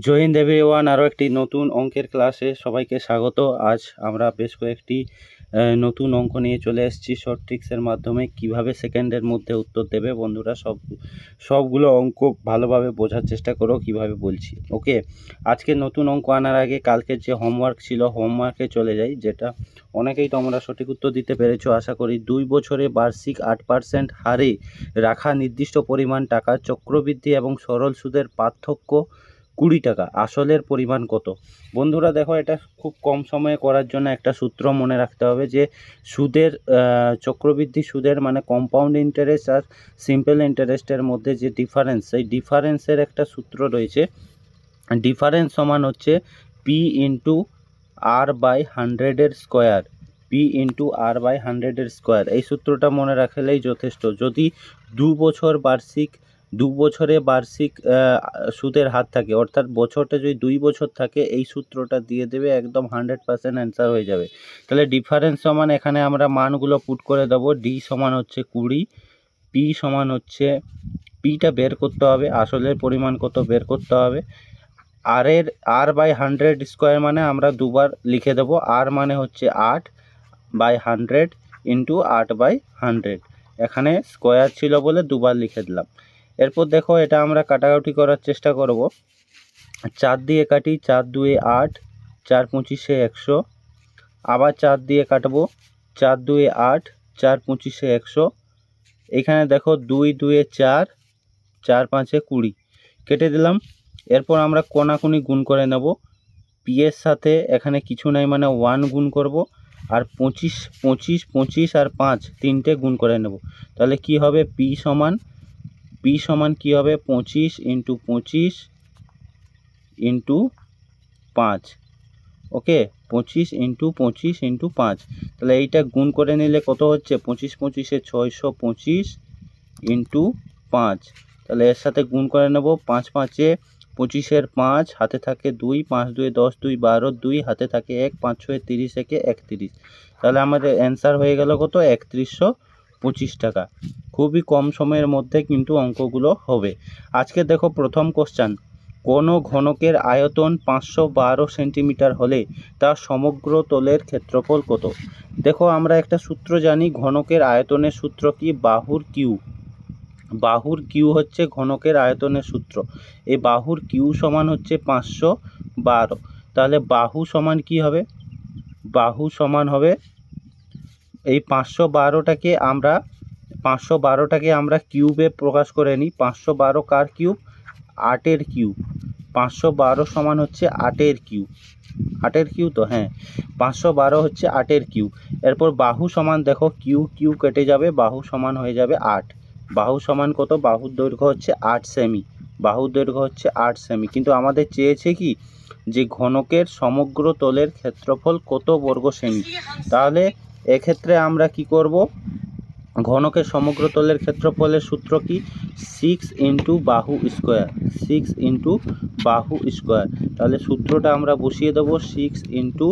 জয় Hind everyone. আরও একটি নতুন অঙ্কের ক্লাসে সবাইকে স্বাগত। আজ আমরা বেশ কয়েকটি নতুন অঙ্ক নিয়ে চলে এসেছি শর্ট ট্রিক্সের মাধ্যমে কিভাবে সেকেন্ডের মধ্যে উত্তর দেবে। বন্ধুরা সবগুলো অঙ্ক ভালোভাবে বোঝার চেষ্টা করো কিভাবে বলছি। ওকে, আজকে নতুন অঙ্ক আনার আগে কালকের যে হোমওয়ার্ক ছিল হোমওয়ার্কে চলে যাই, যেটা অনেকেই তোমরা সঠিক উত্তর দিতে পেরেছো আশা করি। 2 বছরে বার্ষিক 8% হারে রাখা নির্দিষ্ট পরিমাণ টাকা চক্রবৃদ্ধি এবং সরল সুদের পার্থক্য 20 টাকা, আসলের পরিমাণ কত? বন্ধুরা দেখো, এটা খুব কম সময়ে করার জন্য একটা সূত্র মনে রাখতে হবে যে সুদের চক্রবৃদ্ধি সুদের মানে কম্পাউন্ড ইন্টারেস্ট আর সিম্পল ইন্টারেস্টের মধ্যে যে ডিফারেন্স, সেই ডিফারেন্সের একটা সূত্র রয়েছে। ডিফারেন্স সমান হচ্ছে পি ইন্টু আর বাই 100-এর square, P into R by 100-এর স্কোয়ার। এই সূত্রটা মনে রাখলেই যথেষ্ট। যদি 2 বছরে বার্ষিক সুদের হার থাকে, অর্থাৎ বছরটা যদি 2 বছর থাকে, এই সূত্রটা দিয়ে দেবে, একদম 100% অ্যান্সার হয়ে যাবে। তাহলে ডিফারেন্স সমান এখানে আমরা মানগুলো পুট করে দেবো। ডি সমান হচ্ছে 20, পি সমান হচ্ছে, পিটা বের করতে হবে, আসলের পরিমাণ কত বের করতে হবে। আর বাই 100 স্কোয়ার মানে আমরা দুবার লিখে দেবো। আর মানে হচ্ছে 8/100 ইন্টু 8/100, এখানে স্কোয়ার ছিল বলে দুবার লিখে দিলাম। এরপর দেখো, এটা আমরা কাটাকাটি করার চেষ্টা করব। 4 দিয়ে কাটি, 4 2 8, 4 25 100, আবার 4 দিয়ে কাটবো, 4 2 8, 4 25 100। এখানে দেখো 2 2 4, 4 5 20, কেটে দিলাম। এরপর আমরা কোনাকুনি গুণ করে নেব। পি এর সাথে এখানে কিছু নাই মানে 1 গুণ করব, আর 25 25 25 আর 5 তিনটে গুণ করে নেব। তাহলে কি হবে? পি সমান কি হবে? 25 ইন্টু 25 ইন্টু 5। ওকে, 25 ইন্টু 25 ইন্টু 5। তাহলে এইটা গুণ করে নিলে কত হচ্ছে? 25 25 625 ইন্টু 5। তাহলে এর সাথে গুণ করে নেব। 5 5 25-এর 5, হাতে থাকে 2, 5 2 10, 2 12, 2 হাতে থাকে 1, 5 6 30, 31। তাহলে আমাদের অ্যান্সার হয়ে গেল কত? 3125 টাকা। খুবই কম সময়ের মধ্যে কিন্তু অঙ্কগুলো হবে। আজকে দেখো প্রথম কোশ্চেন, কোনো ঘনকের আয়তন 512 সেন্টিমিটার হলে তার সমগ্র তলের ক্ষেত্রফল কত? দেখো, আমরা একটা সূত্র জানি, ঘনকের আয়তনের সূত্র কি? বাহুর কিউ হচ্ছে ঘনকের আয়তনের সূত্র। এই বাহুর কিউ সমান হচ্ছে 512। তাহলে বাহু সমান কি হবে? বাহু সমান হবে এই 512টাকে আমরা কিউবে প্রকাশ করে নিই। 512 কার কিউব? 8-এর কিউব। 512 সমান হচ্ছে 8-এর কিউব। 8-এর কিউব তো, হ্যাঁ, 512 হচ্ছে 8-এর কিউব। এরপর বাহু সমান, দেখো কিউ কেটে যাবে, বাহু সমান হয়ে যাবে 8। বাহু সমান কত? বাহুর দৈর্ঘ্য হচ্ছে 8 সেমি। বাহুর দৈর্ঘ্য হচ্ছে 8 সেমি। কিন্তু আমাদের চেয়েছে কি, যে ঘনকের সমগ্র তলের ক্ষেত্রফল কত বর্গ সেমি। তাহলে এক্ষেত্রে আমরা কি করব? ঘনকের সমগ্র তলের ক্ষেত্রফলের সূত্র কি? 6 ইন্টু বাহু স্কোয়ার, 6 ইন্টু বাহু স্কোয়ার। তাহলে সূত্রটা আমরা বসিয়ে দেবো। 6 ইন্টু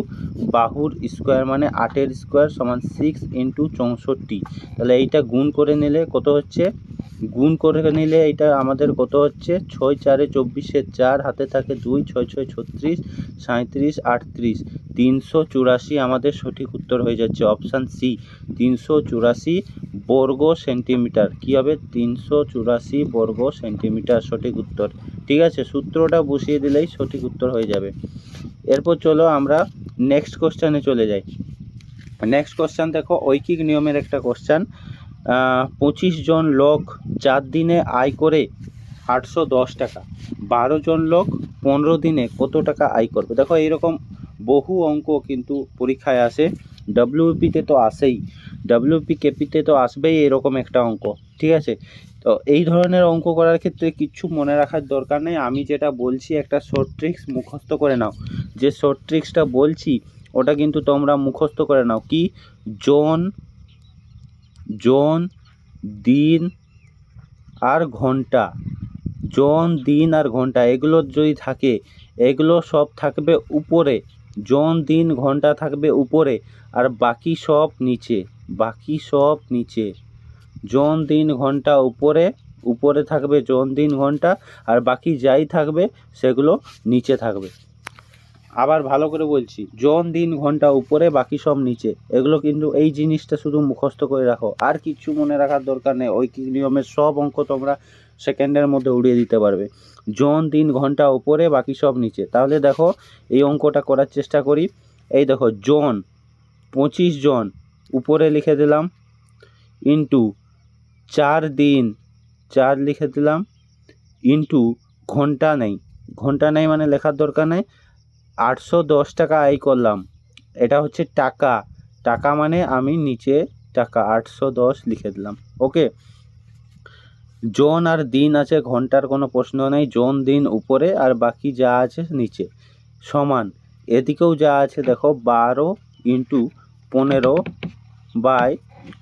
বাহুর স্কোয়ার মানে 8-এর স্কোয়ার সমান 6 ইন্টু 64। তাহলে এইটা গুণ করে নিলে কত হচ্ছে? এইটা আমাদের কত হচ্ছে? 6 4 24, 4 হাতে থাকে 2, 6 6 36, 37 38, 384 আমাদের সঠিক উত্তর হয়ে যাচ্ছে। অপশান সি, 384 বর্গ সেন্টিমিটার। কি হবে? 384 বর্গ সেন্টিমিটার সঠিক উত্তর। ঠিক আছে, সূত্রটা বসিয়ে দিলেই সঠিক উত্তর হয়ে যাবে। এরপর চলো আমরা নেক্সট কোশ্চেনে চলে যাই। নেক্সট কোশ্চেন দেখো, ঐকিক নিয়মের একটা কোশ্চেন। 25 জন লোক 4 দিনে আয় করে 810 টাকা। 12 জন লোক 15 দিনে কত টাকা আয় করবে? দেখো, এইরকম বহু অঙ্ক কিন্তু পরীক্ষায় আসে। ডব্লিউপিতে তো আসেই, ডব্লিউপি কেপিতে তো আসবেই এরকম একটা অঙ্ক। ঠিক আছে, তো এই ধরনের অঙ্ক করার ক্ষেত্রে কিচ্ছু মনে রাখার দরকার নেই। আমি যেটা বলছি একটা শর্ট ট্রিক্স মুখস্থ করে নাও। যে শর্ট ট্রিক্সটা বলছি ওটা কিন্তু তোমরা মুখস্থ করে নাও। কি? জন, দিন আর ঘন্টা। জন, দিন আর ঘন্টা এগুলো যদি থাকে, এগুলো সব থাকবে উপরে। জন, দিন, ঘন্টা থাকবে উপরে, আর বাকি সব নিচে। জন, দিন, ঘন্টা উপরে, উপরে থাকবে জন দিন ঘন্টা, আর বাকি যাই থাকবে সেগুলো নিচে থাকবে। আবার ভালো করে বলছি, জন দিন ঘন্টা উপরে, বাকি সব নিচে। এগুলো কিন্তু এই জিনিসটা শুধু মুখস্থ করে রাখো, আর কিছু মনে রাখার দরকার নেই। ঐকিক নিয়মের সব অঙ্ক তোমরা সেকেন্ডের মধ্যে উড়িয়ে দিতে পারবে। জন দিন ঘন্টা উপরে, বাকি সব নিচে। তাহলে দেখো এই অঙ্কটা করার চেষ্টা করি। এই দেখো জন 25 জন উপরে লিখে দিলাম, ইন্টু 4 দিন 4 লিখে দিলাম, ইন্টু ঘন্টা নেই মানে লেখার দরকার নেই। 810 টাকা আয় করলাম, এটা হচ্ছে টাকা। টাকা মানে আমি নিচে টাকা 810 লিখে দিলাম। ওকে, জন আর দিন আছে, ঘন্টার কোনো প্রশ্ন নেই। জন দিন উপরে আর বাকি যা আছে নিচে, সমান। এদিকেও যা আছে দেখো 12 ইন্টু 15 বাই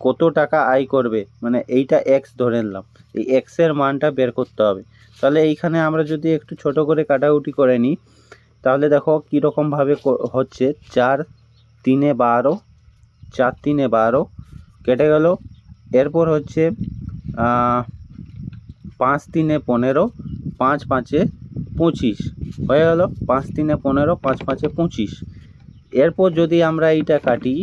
কত টাকা আয় করবে, মানে এইটা এক্স ধরে নিলাম। এই এক্সের মানটা বের করতে হবে। তাহলে এইখানে আমরা যদি একটু ছোট করে কাটাকুটি করে নিই, তাহলে দেখো কীরকমভাবে হচ্ছে। 4 3 12, 4 3 12 কেটে গেল। এরপর হচ্ছে 5 3 15, 5 5 25 হয়ে গেল। 5 3 15, 5 5 25। এরপর যদি আমরা এইটা কাটি,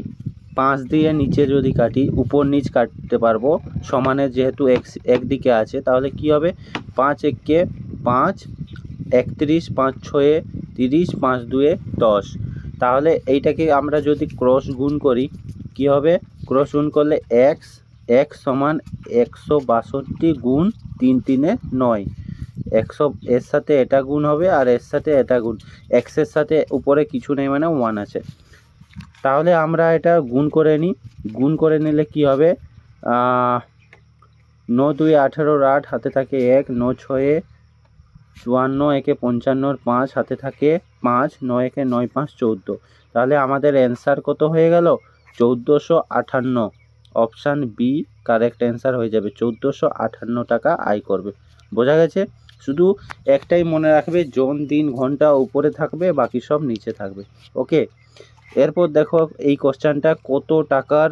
5 দিয়ে নিচে যদি কাটি, উপর নিচ কাটতে পারবো সমানে, যেহেতু এক্স একদিকে আছে। তাহলে কি হবে, 5 1 5, 31, 5 6 30, 5 2 10। তাহলে এইটাকে আমরা যদি ক্রস গুণ করি, কি হবে, ক্রস গুণ করলে x সমান 162 গুণ 3 3 9। 100 এর সাথে এটা গুণ হবে, আর এর সাথে এটা গুণ। এক্সের সাথে উপরে কিছু নেই মানে 1 আছে। তাহলে আমরা এটা গুণ করে নিই। গুণ করে নিলে কি হবে, 9 2 18, 8 হাতে থাকে 1, 9 6 54, 1 55, 5 হাতে থাকে 5, 9 1 9 5 14। তাহলে আমাদের অ্যান্সার কত হয়ে গেল, 1458। অপশান বি কারেক্ট অ্যান্সার হয়ে যাবে। 1458 টাকা আয় করবে। বোঝা গেছে? শুধু একটাই মনে রাখবে, জন দিন ঘন্টা উপরে থাকবে, বাকি সব নিচে থাকবে। ওকে, এরপর দেখো এই কোশ্চেনটা, কত টাকার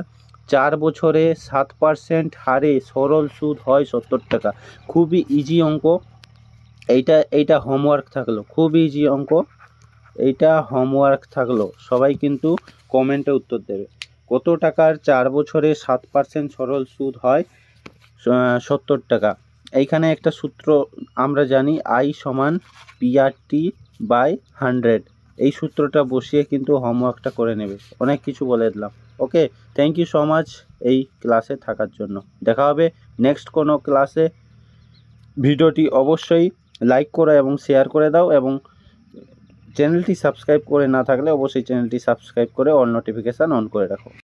4 বছরে 7% হারে সরল সুদ হয় 70 টাকা। খুবই ইজি অঙ্ক। এইটা হোমওয়ার্ক থাকলো, খুব ইজি অঙ্ক। এইটা হোমওয়ার্ক থাকলো, সবাই কিন্তু কমেন্টে উত্তর দেবে। কত টাকার 4 বছরে 7% সরল সুদ হয় 70 টাকা। এইখানে একটা সূত্র আমরা জানি, আই সমান পিআরটি বাই 100। এই সূত্রটা বসিয়ে কিন্তু হোমওয়ার্কটা করে নেবে। অনেক কিছু বলে দিলাম। ওকে, থ্যাংক ইউ সো মাচ এই ক্লাসে থাকার জন্য। দেখা হবে নেক্সট কোনো ক্লাসে। ভিডিওটি অবশ্যই লাইক করো এবং শেয়ার করে দাও, এবং চ্যানেলটি সাবস্ক্রাইব করে না থাকলে অবশ্যই চ্যানেলটি সাবস্ক্রাইব করে অল নোটিফিকেশান অন করে রাখো।